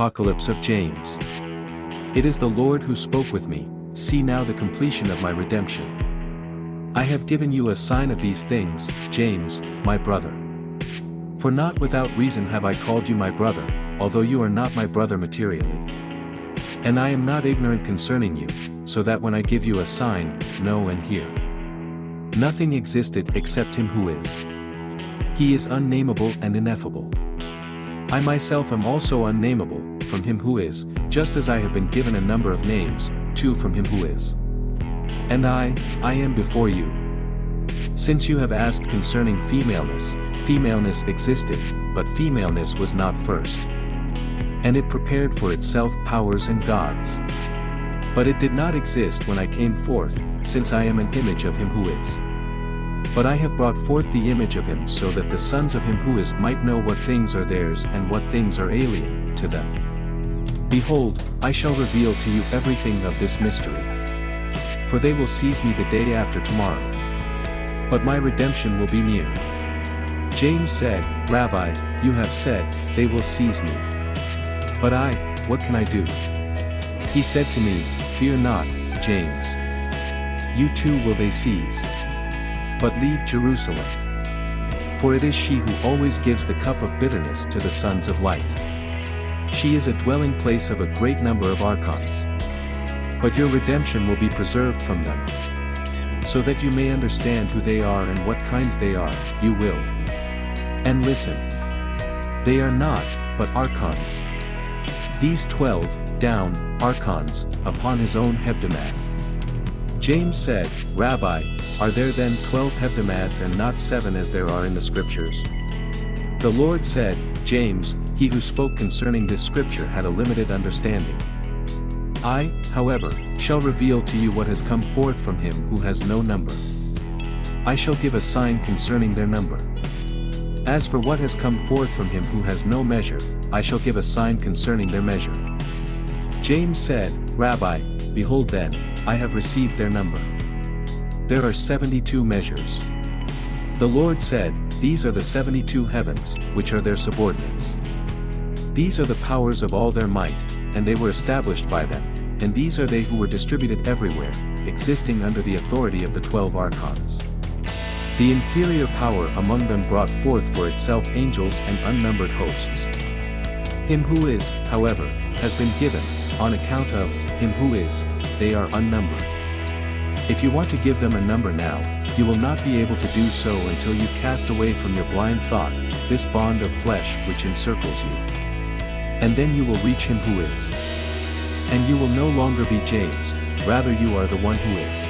Apocalypse of James. It is the Lord who spoke with me, see now the completion of my redemption. I have given you a sign of these things, James, my brother. For not without reason have I called you my brother, although you are not my brother materially. And I am not ignorant concerning you, so that when I give you a sign, know and hear. Nothing existed except him who is. He is unnameable and ineffable. I myself am also unnameable, from him who is, just as I have been given a number of names, too from him who is. And I am before you. Since you have asked concerning femaleness, femaleness existed, but femaleness was not first. And it prepared for itself powers and gods. But it did not exist when I came forth, since I am an image of him who is. But I have brought forth the image of him so that the sons of him who is might know what things are theirs and what things are alien to them. Behold, I shall reveal to you everything of this mystery. For they will seize me the day after tomorrow. But my redemption will be near. James said, Rabbi, you have said, they will seize me. But what can I do? He said to me, Fear not, James. You too will they seize. But leave Jerusalem. For it is she who always gives the cup of bitterness to the sons of light. She is a dwelling place of a great number of Archons. But your redemption will be preserved from them. So that you may understand who they are and what kinds they are, you will. And listen. They are not, but Archons. These 12, down, Archons, upon his own hebdomad. James said, Rabbi, are there then 12 hebdomads and not 7 as there are in the Scriptures? The Lord said, James, he who spoke concerning this Scripture had a limited understanding. I, however, shall reveal to you what has come forth from him who has no number. I shall give a sign concerning their number. As for what has come forth from him who has no measure, I shall give a sign concerning their measure. James said, Rabbi, behold then, I have received their number. There are 72 measures. The Lord said, These are the 72 heavens, which are their subordinates. These are the powers of all their might, and they were established by them, and these are they who were distributed everywhere, existing under the authority of the 12 Archons. The inferior power among them brought forth for itself angels and unnumbered hosts. Him who is, however, has been given, on account of him who is, they are unnumbered. If you want to give them a number now, you will not be able to do so until you cast away from your blind thought, this bond of flesh which encircles you. And then you will reach him who is. And you will no longer be James, rather you are the one who is.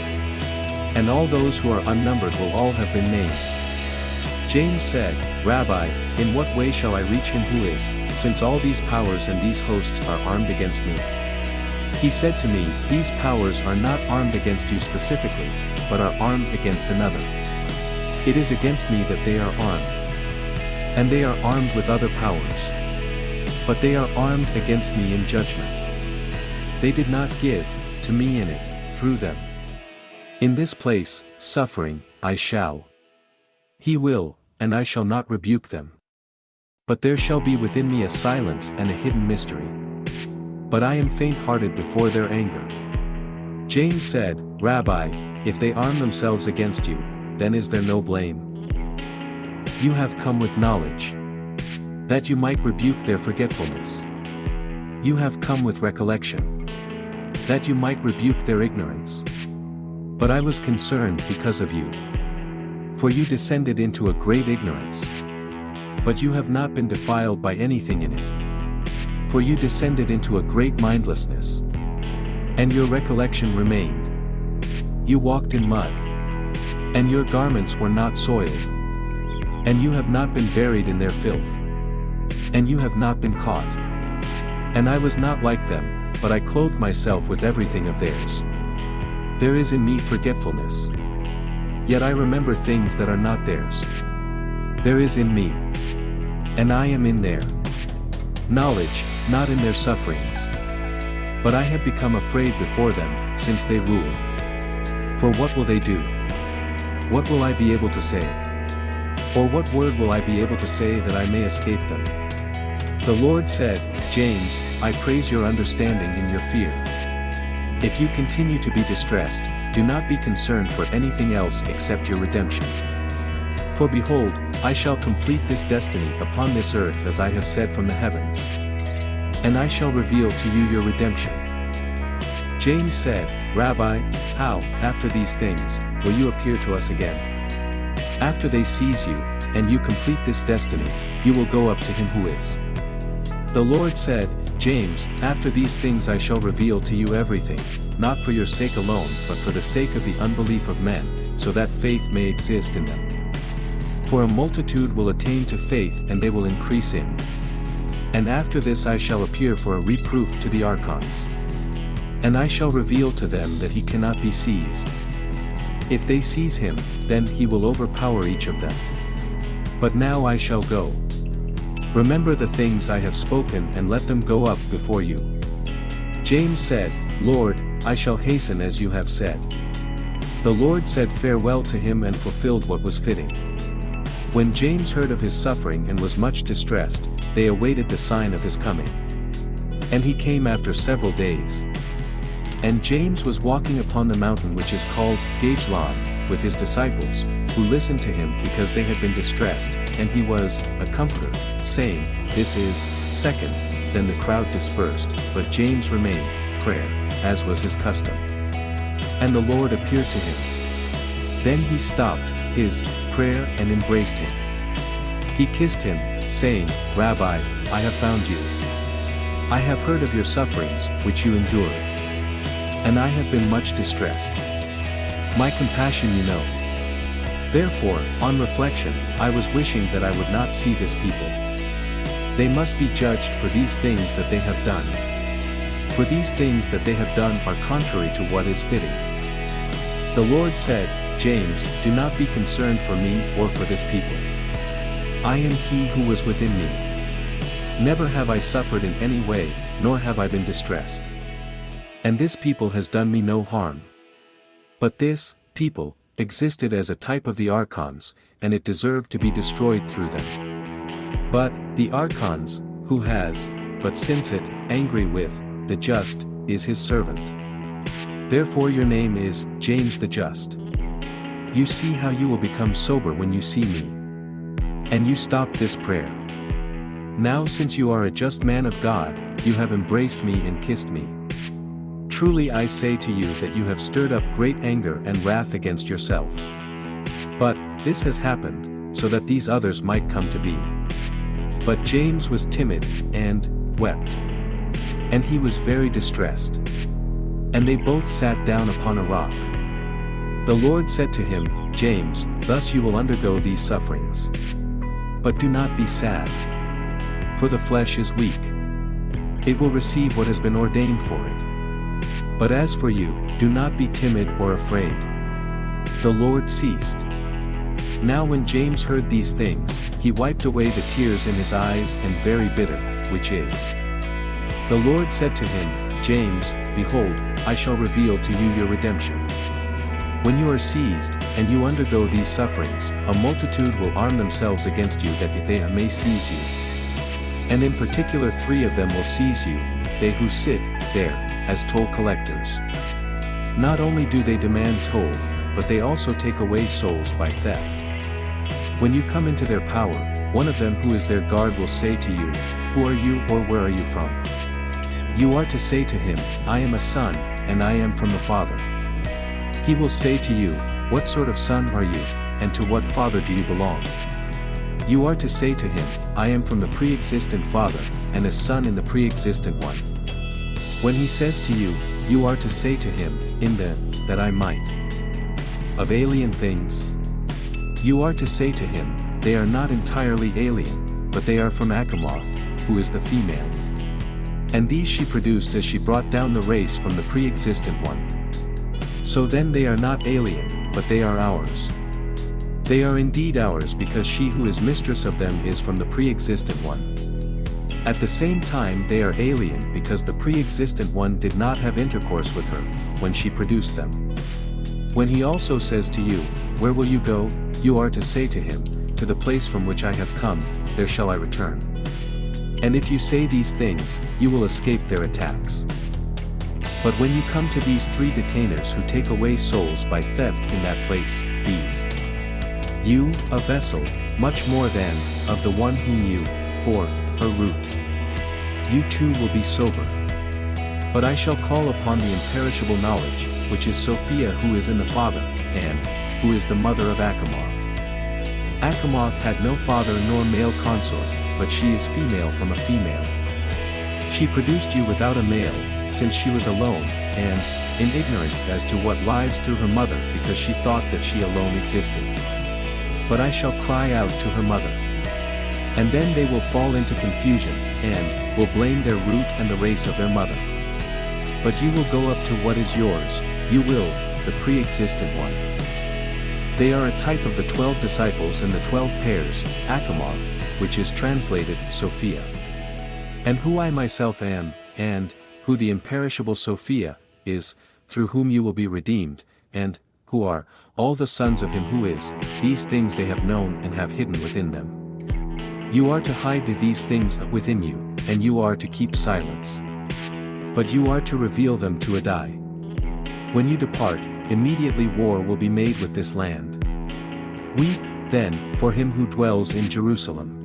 And all those who are unnumbered will all have been named. James said, Rabbi, in what way shall I reach him who is, since all these powers and these hosts are armed against me? He said to me, These powers are not armed against you specifically, but are armed against another. It is against me that they are armed. And they are armed with other powers. But they are armed against me in judgment. They did not give to me in it, through them. In this place, suffering, I shall. He will, and I shall not rebuke them. But there shall be within me a silence and a hidden mystery. But I am faint-hearted before their anger. James said, Rabbi, if they arm themselves against you, then is there no blame? You have come with knowledge, that you might rebuke their forgetfulness. You have come with recollection, that you might rebuke their ignorance. But I was concerned because of you. For you descended into a great ignorance. But you have not been defiled by anything in it. For you descended into a great mindlessness. And your recollection remained. You walked in mud. And your garments were not soiled. And you have not been buried in their filth. And you have not been caught. And I was not like them, but I clothed myself with everything of theirs. There is in me forgetfulness. Yet I remember things that are not theirs. There is in me. And I am in there. Knowledge, not in their sufferings. But I have become afraid before them, since they rule. For what will they do? What will I be able to say? Or what word will I be able to say that I may escape them? The Lord said, James, I praise your understanding in your fear. If you continue to be distressed, do not be concerned for anything else except your redemption. For behold, I shall complete this destiny upon this earth as I have said from the heavens. And I shall reveal to you your redemption. James said, Rabbi, how, after these things, will you appear to us again? After they seize you, and you complete this destiny, you will go up to him who is. The Lord said, James, after these things I shall reveal to you everything, not for your sake alone but for the sake of the unbelief of men, so that faith may exist in them. For a multitude will attain to faith and they will increase in. And after this I shall appear for a reproof to the Archons. And I shall reveal to them that he cannot be seized. If they seize him, then he will overpower each of them. But now I shall go. Remember the things I have spoken and let them go up before you. James said, Lord, I shall hasten as you have said. The Lord said farewell to him and fulfilled what was fitting. When James heard of his suffering and was much distressed, they awaited the sign of his coming. And he came after several days. And James was walking upon the mountain which is called Gage-log, with his disciples, who listened to him because they had been distressed, and he was a comforter, saying, This is, second. Then the crowd dispersed, but James remained, prayer, as was his custom. And the Lord appeared to him. Then he stopped his prayer and embraced him. He kissed him, saying, Rabbi, I have found you. I have heard of your sufferings, which you endured. And I have been much distressed. My compassion you know. Therefore, on reflection, I was wishing that I would not see this people. They must be judged for these things that they have done. For these things that they have done are contrary to what is fitting. The Lord said, James, do not be concerned for me or for this people. I am he who was within me. Never have I suffered in any way, nor have I been distressed. And this people has done me no harm. But this people existed as a type of the Archons, and it deserved to be destroyed through them. But the Archons, who has, but since it, angry with, the just, is his servant. Therefore your name is, James the Just. You see how you will become sober when you see me. And you stop this prayer. Now since you are a just man of God, you have embraced me and kissed me. Truly I say to you that you have stirred up great anger and wrath against yourself. But this has happened, so that these others might come to be. But James was timid, and wept. And he was very distressed. And they both sat down upon a rock. The Lord said to him, James, thus you will undergo these sufferings. But do not be sad. For the flesh is weak. It will receive what has been ordained for it. But as for you, do not be timid or afraid. The Lord ceased. Now when James heard these things, he wiped away the tears in his eyes and very bitter, which is. The Lord said to him, James, behold, I shall reveal to you your redemption. When you are seized, and you undergo these sufferings, a multitude will arm themselves against you that they may seize you. And in particular 3 of them will seize you, they who sit there, as toll collectors. Not only do they demand toll, but they also take away souls by theft. When you come into their power, one of them who is their guard will say to you, Who are you or where are you from? You are to say to him, I am a son, and I am from the Father. He will say to you, What sort of son are you, and to what father do you belong? You are to say to him, I am from the pre-existent Father, and a son in the pre-existent one. When he says to you, you are to say to him, in the, that I might. Of alien things? You are to say to him, they are not entirely alien, but they are from Achamoth, who is the female. And these she produced as she brought down the race from the pre-existent one. So then they are not alien, but they are ours. They are indeed ours because she who is mistress of them is from the pre-existent one. At the same time they are alien because the pre-existent one did not have intercourse with her, when she produced them. When he also says to you, Where will you go? You are to say to him, To the place from which I have come, there shall I return. And if you say these things, you will escape their attacks. But when you come to these 3 detainers who take away souls by theft in that place, these, you, a vessel, much more than, of the one whom you, for, her root. You too will be sober. But I shall call upon the imperishable knowledge, which is Sophia who is in the Father, and, who is the mother of Achamoth. Achamoth had no father nor male consort, but she is female from a female. She produced you without a male, since she was alone, and, in ignorance as to what lives through her mother because she thought that she alone existed. But I shall cry out to her mother. And then they will fall into confusion, and, will blame their root and the race of their mother. But you will go up to what is yours, you will, the pre-existent one. They are a type of the 12 disciples and the 12 pairs, Achamoth, which is translated, Sophia. And who I myself am, and, who the imperishable Sophia, is, through whom you will be redeemed, and, who are, all the sons of him who is, these things they have known and have hidden within them. You are to hide these things within you, and you are to keep silence. But you are to reveal them to Adai. When you depart, immediately war will be made with this land. Weep, then, for him who dwells in Jerusalem.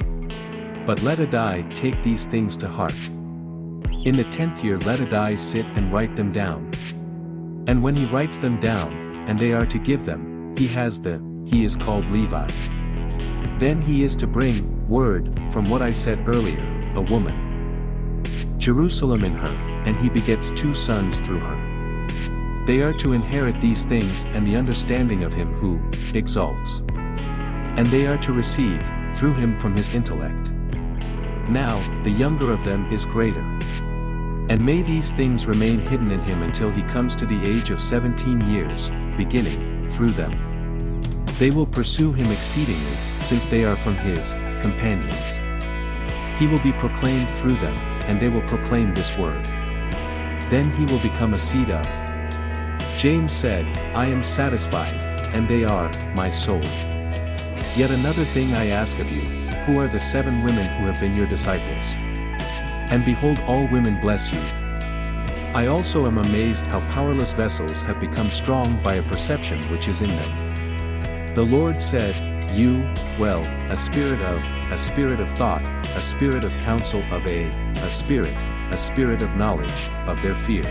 But let Adai take these things to heart. In the 10th year let Adai sit and write them down. And when he writes them down, and they are to give them, he is called Levi. Then he is to bring, word, from what I said earlier, a woman. Jerusalem in her, and he begets 2 sons through her. They are to inherit these things and the understanding of him who, exalts. And they are to receive, through him from his intellect. Now, the younger of them is greater. And may these things remain hidden in him until he comes to the age of 17 years, beginning, through them. They will pursue him exceedingly, since they are from his companions. He will be proclaimed through them, and they will proclaim this word. Then he will become a seed of. James said, I am satisfied, and they are, my soul. Yet another thing I ask of you, who are the 7 women who have been your disciples? And behold, all women bless you. I also am amazed how powerless vessels have become strong by a perception which is in them. The Lord said, a spirit of thought, a spirit of counsel of a spirit of knowledge, of their fear.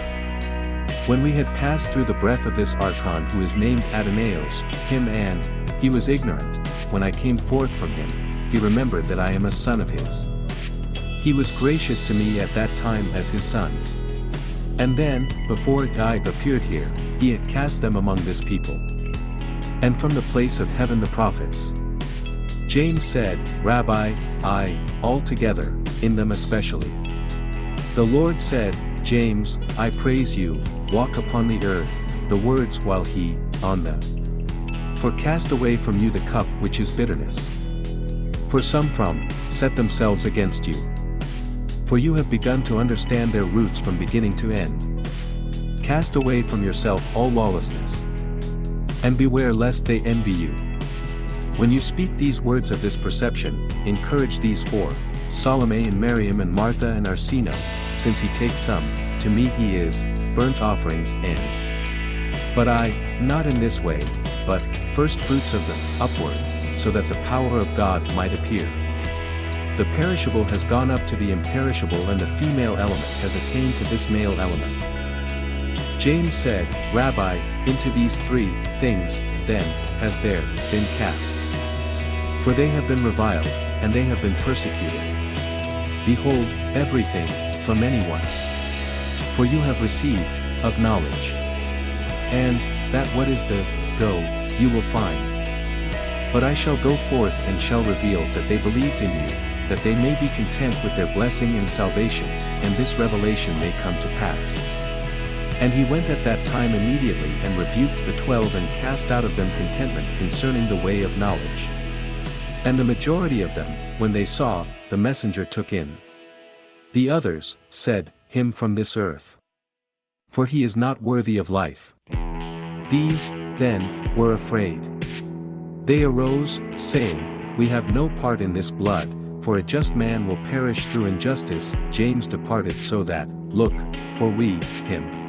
When we had passed through the breath of this Archon who is named Adonaios, he was ignorant, when I came forth from him, he remembered that I am a son of his. He was gracious to me at that time as his son. And then, before I appeared here, he had cast them among this people. And from the place of heaven the prophets. James said, Rabbi, I, altogether, in them especially. The Lord said, James, I praise you, walk upon the earth, the words while he, on them. For cast away from you the cup which is bitterness. For some set themselves against you. For you have begun to understand their roots from beginning to end. Cast away from yourself all lawlessness. And beware lest they envy you. When you speak these words of this perception, encourage these 4, Salome and Miriam and Martha and Arsino, since he takes some, to me he is, burnt offerings and. But I, not in this way, but, first fruits of them, upward, so that the power of God might appear. The perishable has gone up to the imperishable and the female element has attained to this male element. James said, Rabbi, into these 3 things, then, has there been cast. For they have been reviled, and they have been persecuted. Behold, everything, from anyone. For you have received, of knowledge. And, that what is the, go, you will find. But I shall go forth and shall reveal that they believed in you, that they may be content with their blessing and salvation, and this revelation may come to pass. And he went at that time immediately and rebuked the 12 and cast out of them contentment concerning the way of knowledge. And the majority of them, when they saw, the messenger took in. The others, said, him from this earth. For he is not worthy of life. These, then, were afraid. They arose, saying, we have no part in this blood, for a just man will perish through injustice. James departed so that, look, for we, him.